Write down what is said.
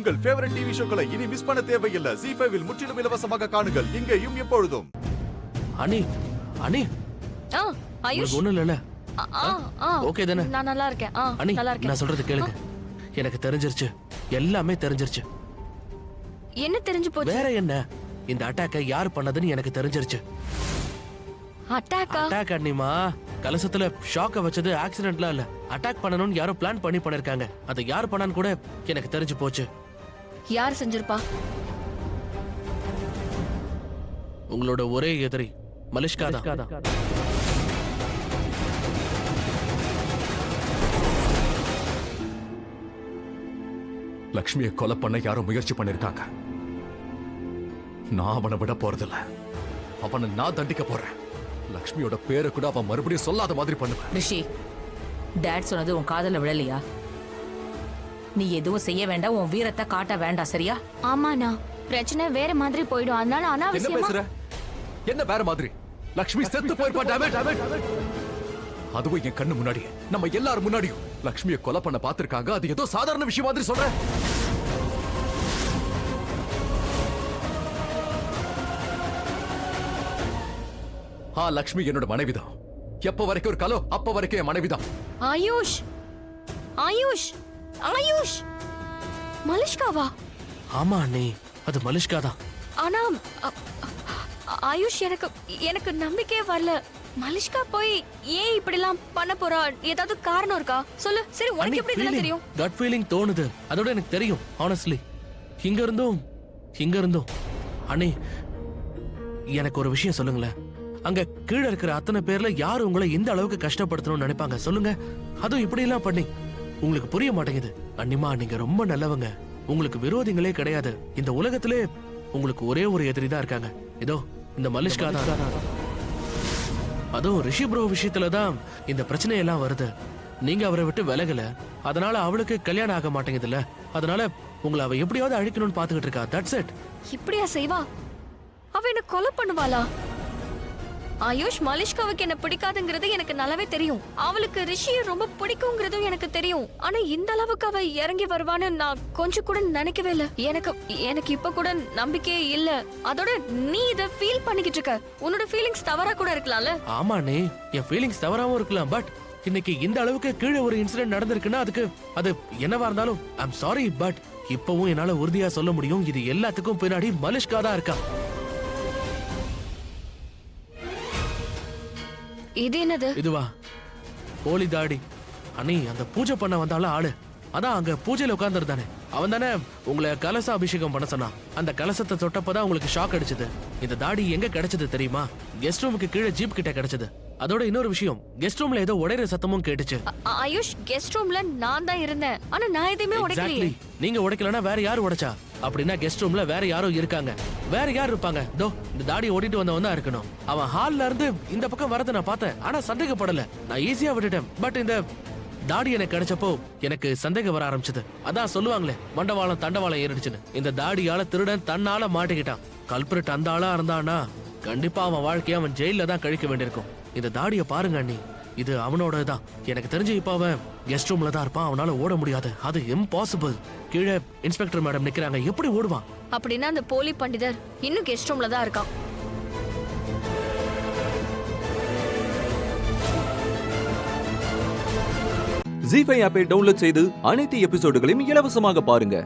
உங்கள் favourite TV ஷோக்களை இனி miss பண்ண தேவையில்லை. ZEE5 இல் முற்றிலும் இலவசமாக காணுங்கள். இங்கேயும் எப்பொழுதும். அனி அனி ஆயுஷ் ஒண்ணும் இல்ல. ஓகே தானே? நான் நல்லா இருக்கேன். அனி நல்லா இருக்கேன். நான் சொல்றது கேளுங்க. எனக்கு தெரிஞ்சிருச்சு, எல்லாமே தெரிஞ்சிருச்சு. என்ன தெரிஞ்சு போச்சு? வேற என்ன, இந்த அட்டாக்கை யார் பண்ணதுன்னு எனக்கு தெரிஞ்சிருச்சு. அட்டாக் அண்ணிமா, கலசத்துல ஷாக்க வச்சது ஆக்சிடென்ட்லாம் இல்ல. அட்டாக் பண்ணணும்னு யாரோ பிளான் பண்ணி பண்ணிருக்காங்க. அதை யார் பண்ணான்னு கூட எனக்கு தெரிஞ்சு போச்சு. யார் செஞ்சிருப்பா? உங்களோட ஒரே எதிரி மலிஷ்கா தான். லக்ஷ்மியை கொலை பண்ண யாரோ முயற்சி பண்ணிருக்காங்க. நான் அவனை விட போறதில்ல. அவனை நான் தண்டிக்க போறேன். லக்ஷ்மியோட பேரை கூட அவன் மறுபடியும் சொல்லாத மாதிரி பண்ணுவேன். ரிஷி, டாட் சொன்னது உன் காதல விழலையா? நீ எதுவும் செய்ய வேண்டாம், உன் வீரத்தை காட்ட வேண்டாம், சரியா? ஆமாண்ணா, பிரச்சனை வேற மாதிரி போயிடும். அதனால என்ன அனாவசியமா பேசுற? என்ன வேற மாதிரி? லக்ஷ்மி செத்து போயிருப்பா. டேமேஜ். அதுவும் என் கண்ணு முன்னாடியே, நம்ம எல்லாரும் முன்னாடியும் லக்ஷ்மியை கொலை பண்ண பாத்திருக்காங்க. அது ஏதோ சாதாரண விஷயம் மாதிரி சொல்ற. லக்ஷ்மி என்னோட மனைவிதான். எப்ப வரைக்கும் ஒரு கலோ அப்ப வரைக்கும் என் மனைவிதான். ஆயுஷ் ஆயுஷ் ஆயுஷ் மலிஷ்காவா? ஆமா அண்ணி, அது மலிஷ்கா தான். ஆனா ஆயுஷ், எனக்கு நம்பிக்கையே வரல. மலிஷ்கா போய் ஏன் இப்படிலாம் பண்ண போறா? ஏதாவது காரணம் இருக்கா? சொல்லு. சரி, உனக்கு எப்படி இதெல்லாம் தெரியும்? கட் ஃபீலிங் தோணுது. அதோட எனக்கு தெரியும் honestly. இங்க இருந்தும் அண்ணி, எனக்கு ஒரு விஷயம் சொல்லுங்களேன். அங்க கீழே இருக்கிற அத்தனை பேர்ல யாரு உங்களை இந்த அளவுக்கு கஷ்டப்படுத்தணும்னு நினைப்பாங்க சொல்லுங்க? அதுவும் இப்படி எல்லாம் பண்ணி உங்களுக்கு புரிய மாட்டேங்குது. அண்ணிமா, நீங்க ரொம்ப நல்லவங்க. உங்களுக்கு விரோதிகளே கிடையாது. இந்த உலகத்திலே உங்களுக்கு ஒரே ஒரு எதிரி தான் இருக்காங்க. இதோ இந்த மலிஷ்கா தான். அதுவும் ரிஷி ப்ரோ விஷயத்துலதான் இந்த பிரச்சனை எல்லாம் வருது. நீங்க அவரை விட்டு விலகல, அதனால அவளுக்கு கல்யாணம் ஆக மாட்டேங்குதுல்ல. அதனால உங்களை அவ எப்படியாவது அழிக்கணும்னு பாத்துக்கிட்டு இருக்கா. That's it. இப்படியா செய்வா? அவ என்ன கொலை பண்ணுவாளா? ஆயுஷ், மலிஷ்காவுக்கு என்ன பிடிக்காதுங்கிறது எனக்கு நல்லாவே தெரியும். அவளுக்கு ரிஷியை ரொம்ப பிடிக்குங்கிறதும் எனக்கு தெரியும். ஆனா இந்த அளவுக்கு அவ இறங்கி வருவான்னு நான் கொஞ்சம் கூட நினைக்கவே இல்ல. எனக்கு இப்ப கூட நம்பிக்கையே இல்ல. அதோட நீ இத ஃபீல் பண்ணிக்கிட்டு இருக்க. உன்னோட ஃபீலிங்ஸ் தவறா கூட இருக்கலாம்ல? ஆமா நீ, என் ஃபீலிங்ஸ் தவறாவும் இருக்கலாம். பட் இன்னைக்கு இந்த அளவுக்கு கீழே ஒரு இன்சிடென்ட் நடந்திருக்குன்னா அது என்னவா இருந்தாலும் ஐம் சாரி. பட் இப்பவும் என்னால உறுதியா சொல்ல முடியும், இது எல்லாத்துக்கும் பின்னாடி மலிஷ்கா தான் இருக்கா. இது என்னது? இதுவா? போலி தாடி அண்ணி, அந்த பூஜை பண்ண வந்தாலும் ஆளு. அதான் அங்க பூஜையில உட்கார்ந்துருந்தானே அவன் தானே உங்களை கலச அபிஷேகம் பண்ண சொன்னான். அந்த கலசத்தை தொட்டப்பதான் உங்களுக்கு ஷாக் அடிச்சது. இந்த தாடி எங்க கிடைச்சது தெரியுமா? கெஸ்ட் ரூமுக்கு கீழே ஜீப் கிட்ட கிடைச்சது. அதோட இன்னொரு விஷயம், கெஸ்ட் ரூம்ல ஏதோ உடைற சத்தமும் கேட்டுச்சு. ஆயுஷ், கெஸ்ட் ரூம்ல நான் தான் இருந்தேன். ஆனா நான் எதையுமே உடைக்கலையே. நீங்க உடைக்கலனா வேற யாரு உடைச்சா? அப்படின்னா கெஸ்ட் ரூம்ல வேற யாரோ இருக்காங்க. வேற யார் இருப்பாங்க? தோ இந்த தாடி ஓடிட்டு வந்தவன் தான் இருக்கணும். அவன் ஹால்ல இருந்து இந்த பக்கம் வரத நான் பார்த்தேன். ஆனா சந்தேகப்படல, நான் ஈஸியா விட்டுட்டேன். பட் இந்த தாடி எனக்கு கிடைச்சப்போ எனக்கு சந்தேகம் வர ஆரம்பிச்சது. அதான் சொல்லுவாங்களே, மண்டவாளம் தண்டவாளம் ஏறிடுச்சுன்னு. இந்த தாடியால திருடன் தன்னால மாட்டிக்கிட்டான். கல்பிரட் அந்த ஆளா இருந்தானா கண்டிப்பா அவன் வாழ்க்கைய அவன் ஜெயில தான் கழிக்க வேண்டியிருக்கும். இந்த தாடிய பாருங்க அண்ணி, இது அவனோட தான். எனக்கு தெரிஞ்சு இப்ப அவன் கெஸ்ட் ரூம்ல தான் இருப்பான். அவனால ஓட முடியாது, அது இம்பாசிபிள். கீழே இன்ஸ்பெக்டர் மேடம் நிக்கிறாங்க, எப்படி ஓடுவான்? அப்படின்னா அந்த போலி பண்டிதர் இன்னும் கெஸ்ட் ரூம்ல தான் இருக்கான். ZEE5 ஆப்பை டவுன்லோட் செய்து அனைத்து எபிசோடுகளையும் இலவசமாக பாருங்க.